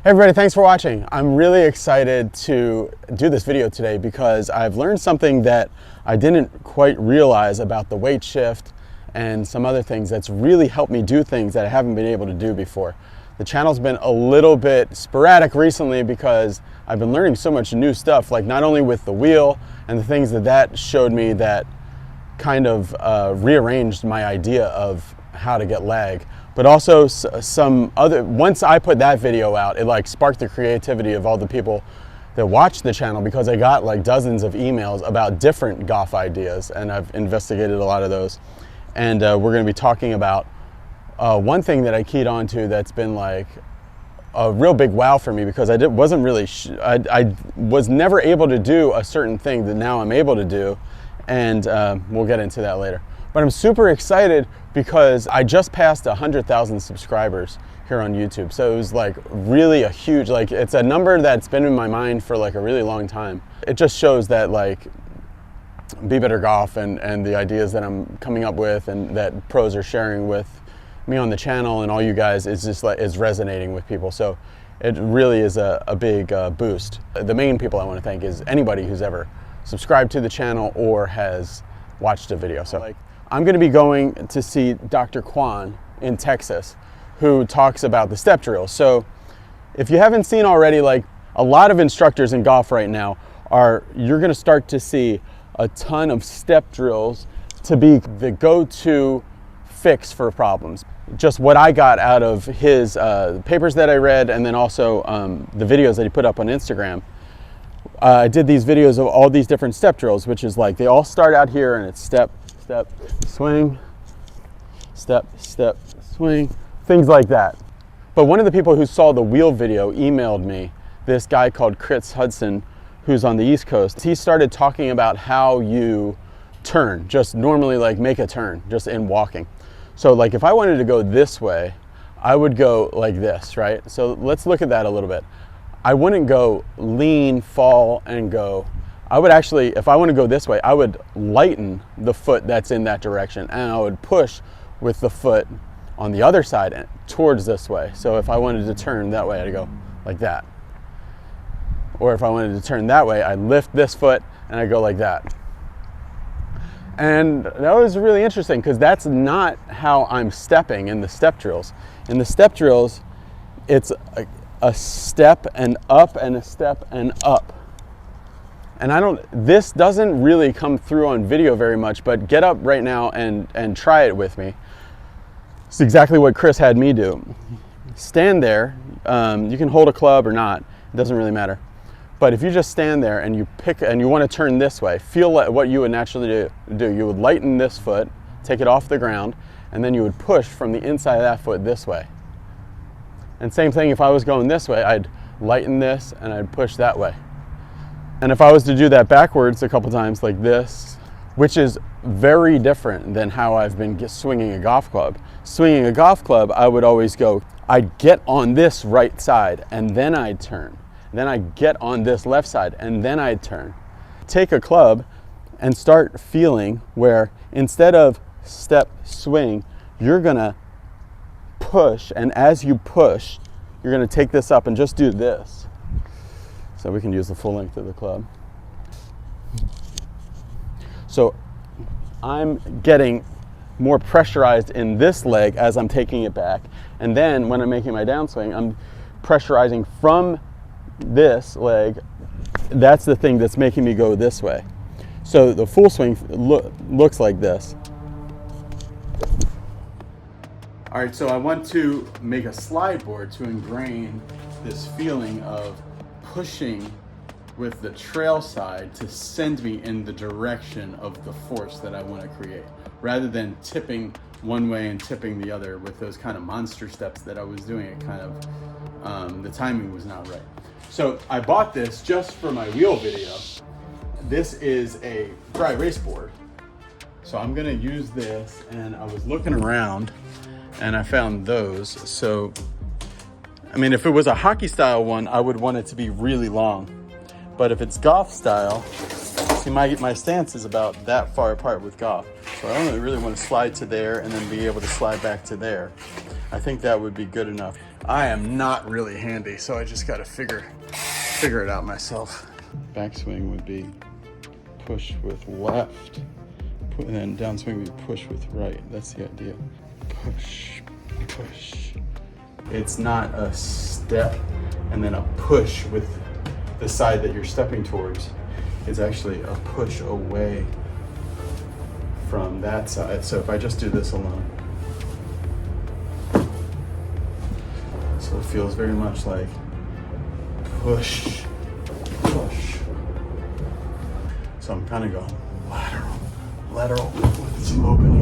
Hey everybody, thanks for watching. I'm really excited to do this video today because I've learned something that I didn't quite realize about the weight shift and some other things that's really helped me do things that I haven't been able to do before. The channel's been a little bit sporadic recently because I've been learning so much new stuff, like not only with the wheel and the things that showed me that kind of rearranged my idea of how to get lag, but also some other, once I put that video out, it like sparked the creativity of all the people that watched the channel because I got like dozens of emails about different golf ideas, and I've investigated a lot of those. And we're going to be talking about one thing that I keyed on to that's been like a real big wow for me because I wasn't really, I was never able to do a certain thing that now I'm able to do, and we'll get into that later. But I'm super excited because I just passed 100,000 subscribers here on YouTube. So it was like really a huge, like it's a number that's been in my mind for like a really long time. It just shows that like Be Better Golf and the ideas that I'm coming up with and that pros are sharing with me on the channel and all you guys is just like is resonating with people. So it really is a big boost. The main people I want to thank is anybody who's ever subscribed to the channel or has watched a video. So like, I'm going to be going to see Dr. Kwan in Texas, who talks about the step drills. So if you haven't seen already, like a lot of instructors in golf right now you're going to start to see a ton of step drills to be the go-to fix for problems. Just what I got out of his papers that I read, and then also the videos that he put up on Instagram. I did these videos of all these different step drills, which is like they all start out here and it's step, step, swing, step, step, swing, things like that. But one of the people who saw the wheel video emailed me, this guy called Chris Hudson, who's on the East Coast. He started talking about how you turn, just normally like make a turn, just in walking. So like if I wanted to go this way, I would go like this, right? So let's look at that a little bit. I wouldn't go lean, fall, and go. I would actually, if I want to go this way, I would lighten the foot that's in that direction, and I would push with the foot on the other side towards this way. So if I wanted to turn that way, I'd go like that. Or if I wanted to turn that way, I'd lift this foot and I'd go like that. And that was really interesting because that's not how I'm stepping in the step drills. In the step drills, it's a step and up and a step and up. And this doesn't really come through on video very much, but get up right now and try it with me. It's exactly what Chris had me do. Stand there, you can hold a club or not, it doesn't really matter. But if you just stand there and you pick, and you want to turn this way, feel like what you would naturally do. You would lighten this foot, take it off the ground, and then you would push from the inside of that foot this way. And same thing, if I was going this way, I'd lighten this and I'd push that way. And if I was to do that backwards a couple times like this, which is very different than how I've been swinging a golf club. Swinging a golf club, I would always go, I'd get on this right side and then I'd turn. Then I'd get on this left side and then I'd turn. Take a club and start feeling where instead of step, swing, you're gonna push, and as you push, you're gonna take this up and just do this. So we can use the full length of the club. So I'm getting more pressurized in this leg as I'm taking it back. And then when I'm making my downswing, I'm pressurizing from this leg. That's the thing that's making me go this way. So the full swing looks like this. All right, so I want to make a slide board to ingrain this feeling of pushing with the trail side to send me in the direction of the force that I want to create, rather than tipping one way and tipping the other with those kind of monster steps that I was doing. It kind of, the timing was not right. So I bought this just for my wheel video. This is a dry erase board. So I'm gonna use this, and I was looking around and I found those. So, I mean, if it was a hockey style one, I would want it to be really long. But if it's golf style, see my stance is about that far apart with golf. So I only really want to slide to there and then be able to slide back to there. I think that would be good enough. I am not really handy, so I just got to figure it out myself. Backswing would be push with left, and then downswing would be push with right. That's the idea. Push, push. It's not a step and then a push with the side that you're stepping towards. It's actually a push away from that side. So if I just do this alone, so it feels very much like push, push. So I'm kind of going lateral with some opening.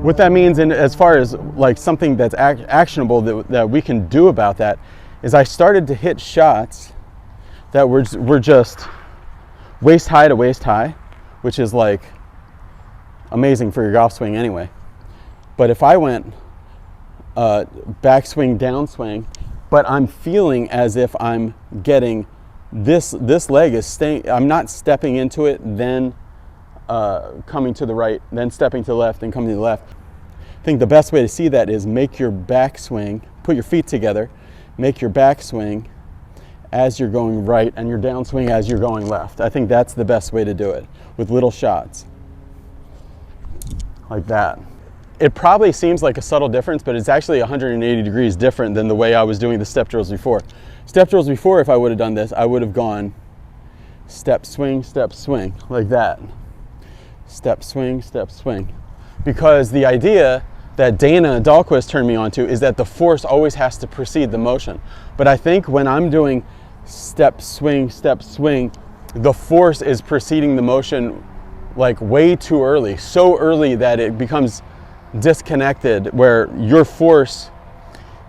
What that means, and as far as like something that's actionable that we can do about that, is I started to hit shots that were just waist high to waist high, which is like amazing for your golf swing anyway. But if I went backswing, downswing, but I'm feeling as if I'm getting this leg is staying, I'm not stepping into it, then coming to the right, then stepping to the left, and coming to the left. I think the best way to see that is make your backswing, put your feet together, make your backswing as you're going right and your downswing as you're going left. I think that's the best way to do it, with little shots like that. It probably seems like a subtle difference, but it's actually 180 degrees different than the way I was doing the step drills before. Step drills before, if I would have done this, I would have gone step, swing, like that. Step, swing, because the idea that Dana Dahlquist turned me on to is that the force always has to precede the motion. But I think when I'm doing step, swing, the force is preceding the motion like way too early, so early that it becomes disconnected, where your force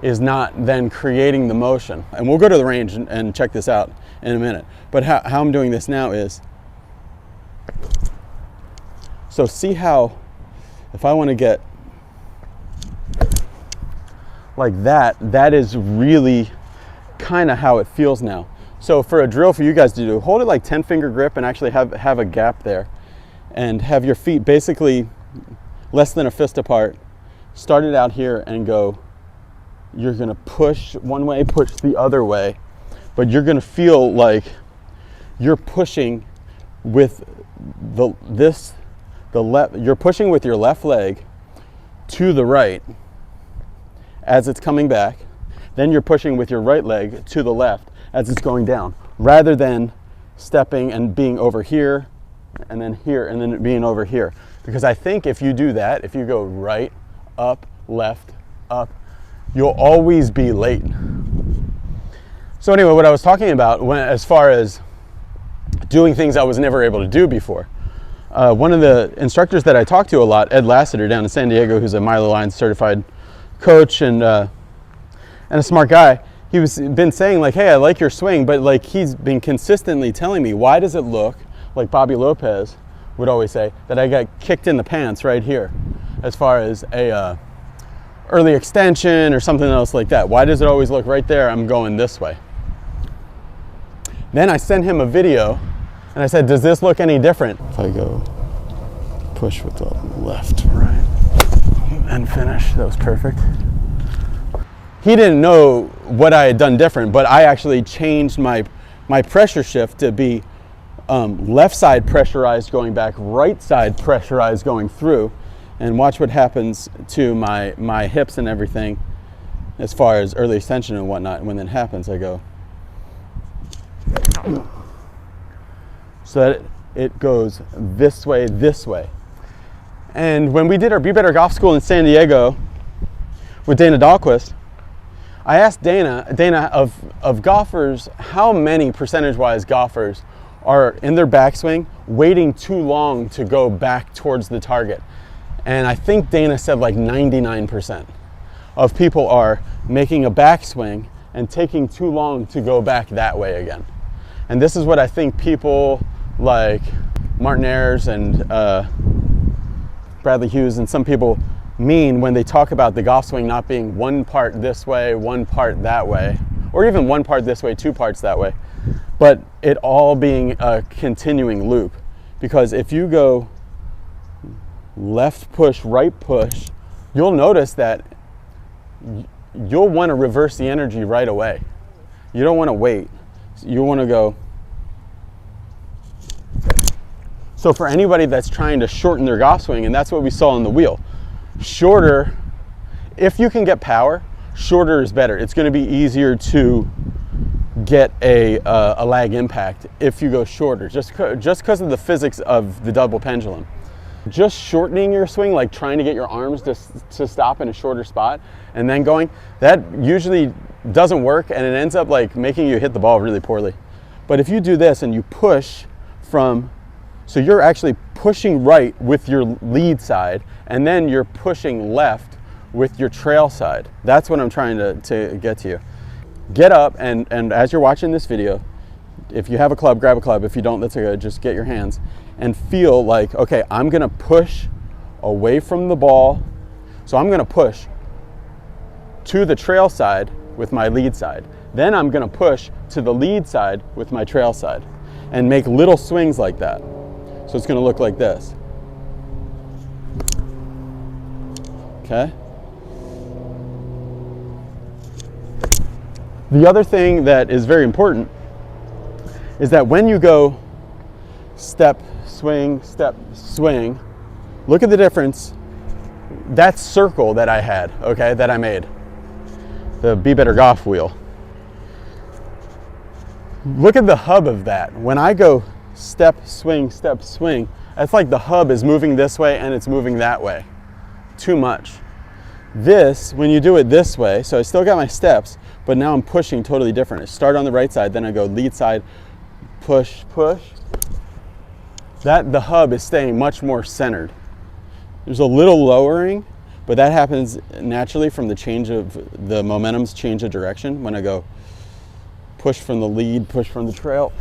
is not then creating the motion. And we'll go to the range and check this out in a minute. But how I'm doing this now is, so see how, if I want to get like that, that is really kind of how it feels now. So for a drill for you guys to do, hold it like 10-finger grip and actually have a gap there, and have your feet basically less than a fist apart. Start it out here and go, you're gonna push one way, push the other way, but you're gonna feel like you're pushing with you're pushing with your left leg to the right as it's coming back. Then you're pushing with your right leg to the left as it's going down, rather than stepping and being over here and then here and then being over here. Because I think if you do that, if you go right, up, left, up, you'll always be late. So anyway, what I was talking about as far as doing things I was never able to do before. One of the instructors that I talked to a lot, Ed Lassiter down in San Diego, who's a Milo Line certified coach and a smart guy, he was been saying like, hey, I like your swing, but like he's been consistently telling me, why does it look like Bobby Lopez would always say, that I got kicked in the pants right here as far as a early extension or something else like that? Why does it always look right there? I'm going this way. Then I sent him a video and I said, does this look any different? If I go push with the left, right, and finish, that was perfect. He didn't know what I had done different, but I actually changed my pressure shift to be left side pressurized going back, right side pressurized going through, and watch what happens to my hips and everything as far as early extension and whatnot. And when that happens, I go so that it goes this way. And when we did our Be Better Golf School in San Diego with Dana Dahlquist, I asked Dana of golfers, how many percentage-wise golfers are in their backswing waiting too long to go back towards the target? And I think Dana said like 99% of people are making a backswing and taking too long to go back that way again. And this is what I think people like Martin Ayers and Bradley Hughes and some people mean when they talk about the golf swing not being one part this way, one part that way, or even one part this way, two parts that way, but it all being a continuing loop. Because if you go left push, right push, you'll notice that you'll want to reverse the energy right away. You don't want to wait. You want to go. So for anybody that's trying to shorten their golf swing, and that's what we saw on the wheel, shorter, if you can get power, shorter is better. It's going to be easier to get a lag impact if you go shorter, just because of the physics of the double pendulum. Just shortening your swing, like trying to get your arms to stop in a shorter spot and then going, that usually doesn't work, and it ends up like making you hit the ball really poorly. But if you do this and you push from, so you're actually pushing right with your lead side, and then you're pushing left with your trail side. That's what I'm trying to get to you. Get up, and as you're watching this video, if you have a club, grab a club. If you don't, that's okay, just get your hands and feel like, okay, I'm gonna push away from the ball. So I'm gonna push to the trail side with my lead side. Then I'm gonna push to the lead side with my trail side and make little swings like that. So it's gonna look like this. Okay? The other thing that is very important is that when you go step, swing, look at the difference. That circle that I had, okay, that I made, the Be Better Golf wheel. Look at the hub of that. When I go step, swing, it's like the hub is moving this way and it's moving that way. Too much. This, when you do it this way, so I still got my steps, but now I'm pushing totally different. I start on the right side, then I go lead side, push. That the hub is staying much more centered. There's a little lowering, but that happens naturally from the change of the momentum's change of direction. When I go push from the lead, push from the trail.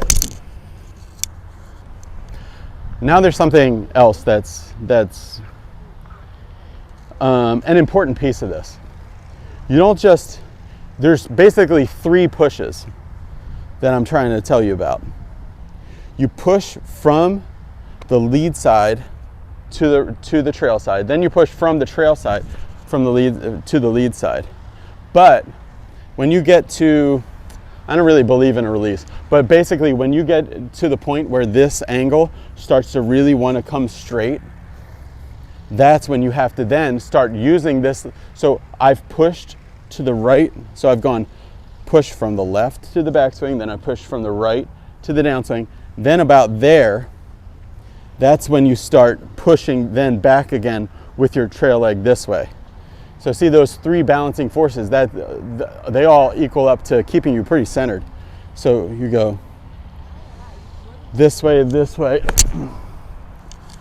Now there's something else that's an important piece of this. You don't just, there's basically 3 pushes that I'm trying to tell you about. You push from the lead side to the trail side, then you push from the trail side from the lead to the lead side. But when you get to, I don't really believe in a release, but basically when you get to the point where this angle starts to really want to come straight, that's when you have to then start using this. So I've pushed to the right, so I've gone push from the left to the backswing, then I push from the right to the downswing, then about there, that's when you start pushing then back again with your trail leg this way. So see those 3 balancing forces, that they all equal up to keeping you pretty centered. So you go this way,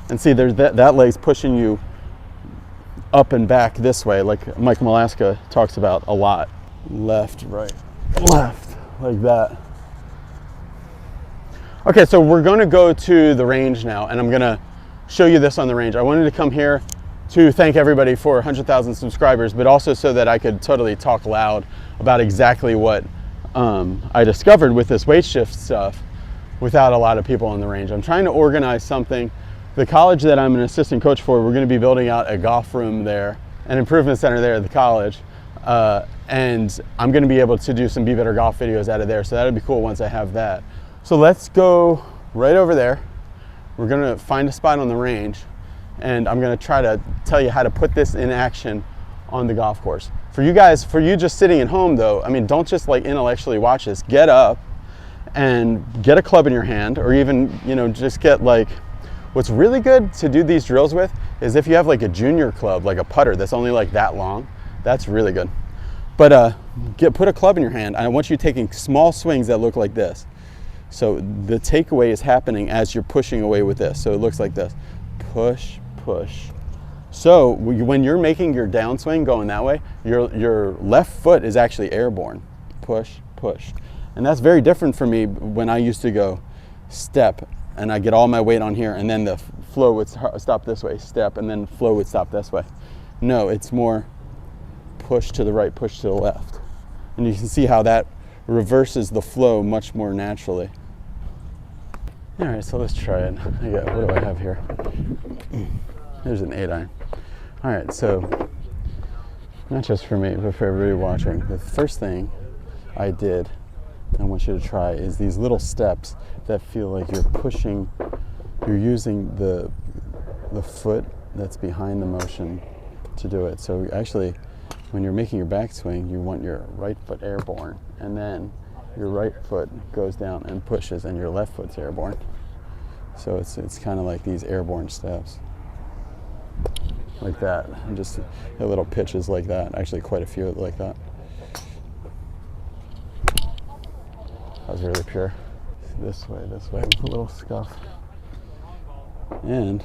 and see there's that leg's pushing you up and back this way, like Mike Malaska talks about a lot. Left, right, left, like that. Okay, so we're gonna go to the range now, and I'm gonna show you this on the range. I wanted to come here to thank everybody for 100,000 subscribers, but also so that I could totally talk loud about exactly what I discovered with this weight shift stuff without a lot of people on the range. I'm trying to organize something. The college that I'm an assistant coach for, we're gonna be building out a golf room there, an improvement center there at the college, and I'm gonna be able to do some Be Better Golf videos out of there, so that'll be cool once I have that. So let's go right over there. We're gonna find a spot on the range, and I'm gonna try to tell you how to put this in action on the golf course. For you guys, for you just sitting at home though, I mean, don't just like intellectually watch this. Get up and get a club in your hand, or even, you know, just get like, what's really good to do these drills with is if you have like a junior club, like a putter that's only like that long, that's really good. But put a club in your hand. I want you taking small swings that look like this. So the takeaway is happening as you're pushing away with this. So it looks like this, push, push. So when you're making your downswing going that way, your left foot is actually airborne, push, push. And that's very different for me when I used to go step and I get all my weight on here and then the flow would stop this way, step, and then flow would stop this way. No, it's more push to the right, push to the left. And you can see how that reverses the flow much more naturally. All right, so let's try it. What do I have here? There's an 8-iron. All right, so not just for me, but for everybody watching. The first thing I did, I want you to try, is these little steps that feel like you're using the foot that's behind the motion to do it. So actually, when you're making your backswing, you want your right foot airborne, and then your right foot goes down and pushes, and your left foot's airborne. So it's kind of like these airborne steps, like that, and just a little pitches like that. Actually, quite a few like that. That was really pure. This way, with a little scuff. And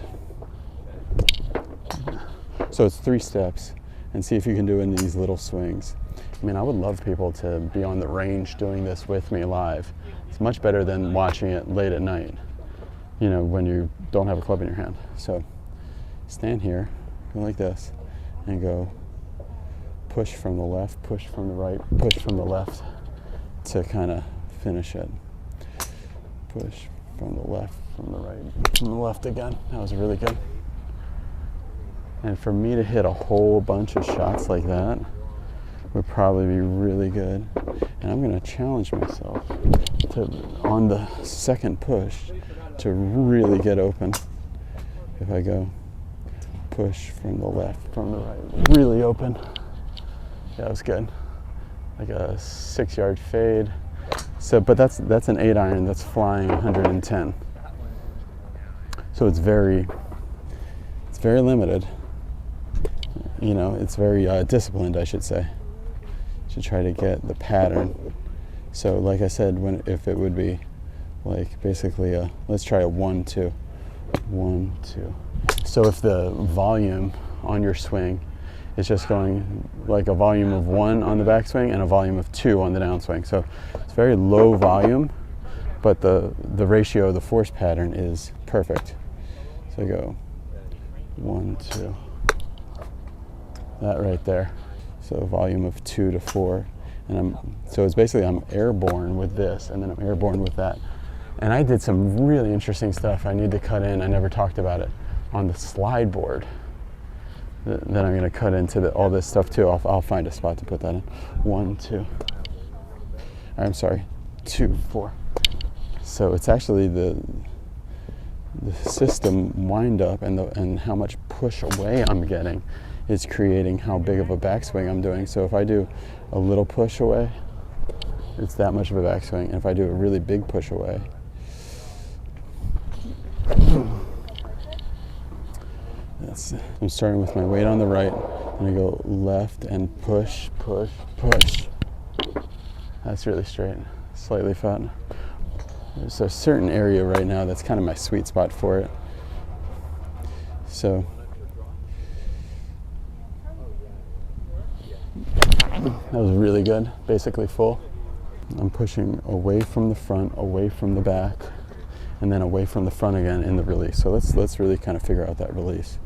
so it's 3 steps, and see if you can do it in these little swings. I mean, I would love people to be on the range doing this with me live. It's much better than watching it late at night, you know, when you don't have a club in your hand. So stand here, go like this, and go push from the left, push from the right, push from the left to kind of finish it. Push from the left, from the right, from the left again. That was really good. And for me to hit a whole bunch of shots like that would probably be really good. And I'm going to challenge myself to, on the second push, to really get open. If I go push from the left, from the right, really open. Yeah, that was good. Like a 6-yard fade. So, but that's an 8-iron that's flying 110. So it's very limited. You know, it's very disciplined, I should say. Should try to get the pattern. So, like I said, if it would be like basically let's try a 1-2, 1-2. So if the volume on your swing is just going like a volume of 1 on the backswing and a volume of 2 on the downswing. So it's very low volume, but the ratio of the force pattern is perfect. So I go 1, 2. That right there. So volume of 2 to 4. And so it's basically I'm airborne with this, and then I'm airborne with that. And I did some really interesting stuff I need to cut in. I never talked about it on the slide board. Then I'm going to cut into all this stuff too. I'll find a spot to put that in. 1, 2. I'm sorry, 2, 4. So it's actually the system wind up and how much push away I'm getting is creating how big of a backswing I'm doing. So if I do a little push away, it's that much of a backswing. And if I do a really big push away, I'm starting with my weight on the right, and I go left and push, push, push. That's really straight, slightly fat. There's a certain area right now that's kind of my sweet spot for it. So that was really good, basically full. I'm pushing away from the front, away from the back, and then away from the front again in the release. So let's really kind of figure out that release.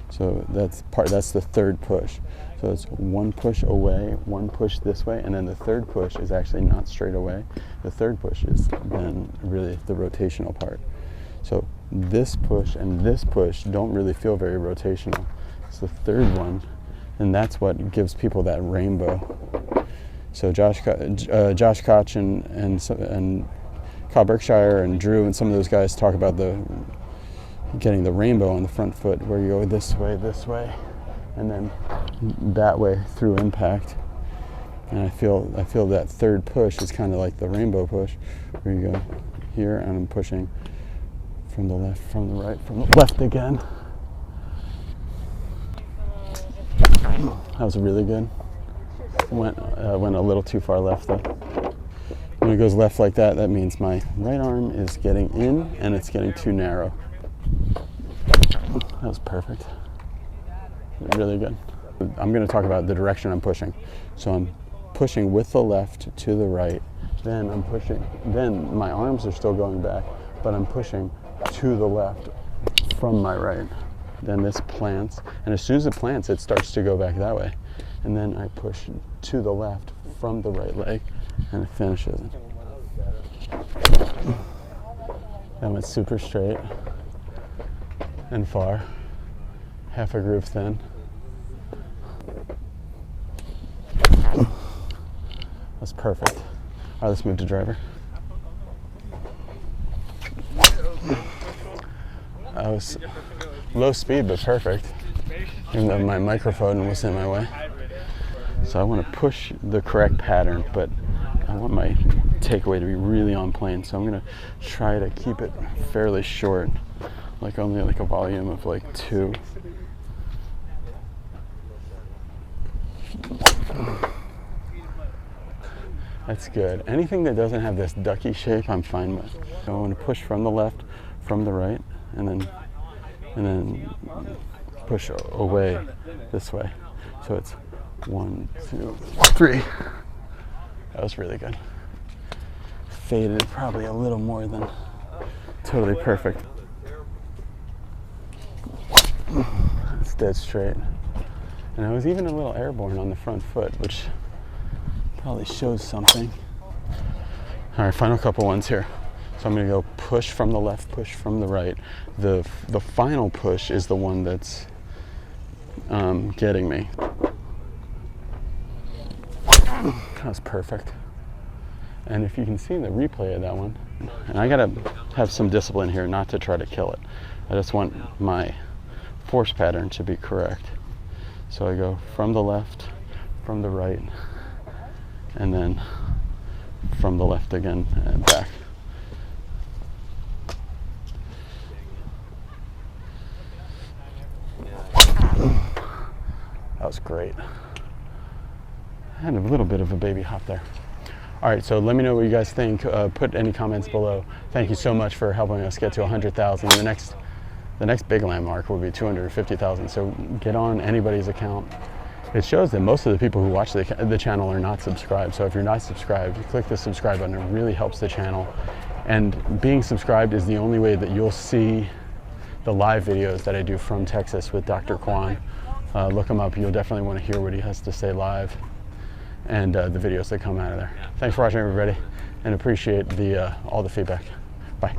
So that's the third push. So it's 1 push away, 1 push this way, and then the third push is actually not straight away. The third push is then really the rotational part. So this push and this push don't really feel very rotational. It's the third one, and that's what gives people that rainbow. So Josh Koch and Kyle Berkshire and Drew and some of those guys talk about getting the rainbow on the front foot, where you go this way, and then that way through impact. And I feel that third push is kind of like the rainbow push, where you go here and I'm pushing from the left, from the right, from the left again. That was really good. Went a little too far left though. When it goes left like that, that means my right arm is getting in and it's getting too narrow. That was perfect. Really good. I'm going to talk about the direction I'm pushing. So I'm pushing with the left to the right. Then I'm pushing. Then my arms are still going back, but I'm pushing to the left from my right. Then this plants, and as soon as it plants, it starts to go back that way. And then I push to the left from the right leg, and it finishes. That went super straight and far, half a groove thin. That's perfect. All right, let's move to driver. I was low speed, but perfect, even though my microphone was in my way. So I want to push the correct pattern, but I want my takeaway to be really on plane. So I'm going to try to keep it fairly short, like only like a volume of like 2. That's good. Anything that doesn't have this ducky shape, I'm fine with. So I want to push from the left, from the right, and then push away this way. So it's 1, 2, 3. That was really good. Faded probably a little more than totally perfect. It's dead straight. And I was even a little airborne on the front foot, which probably shows something. All right, final couple ones here. So I'm gonna go push from the left, push from the right. The final push is the one that's getting me. That was perfect. And if you can see the replay of that one, and I gotta have some discipline here not to try to kill it. I just want my force pattern to be correct. So I go from the left, from the right, and then from the left again and back. That was great. I had a little bit of a baby hop there. All right, so let me know what you guys think. Put any comments below. Thank you so much for helping us get to 100,000. The next big landmark will be 250,000. So get on anybody's account. It shows that most of the people who watch the channel are not subscribed. So if you're not subscribed, click the subscribe button. It really helps the channel. And being subscribed is the only way that you'll see the live videos that I do from Texas with Dr. Kwan. Look him up. You'll definitely want to hear what he has to say live, and the videos that come out of there. Thanks for watching, everybody, and appreciate all the feedback. Bye.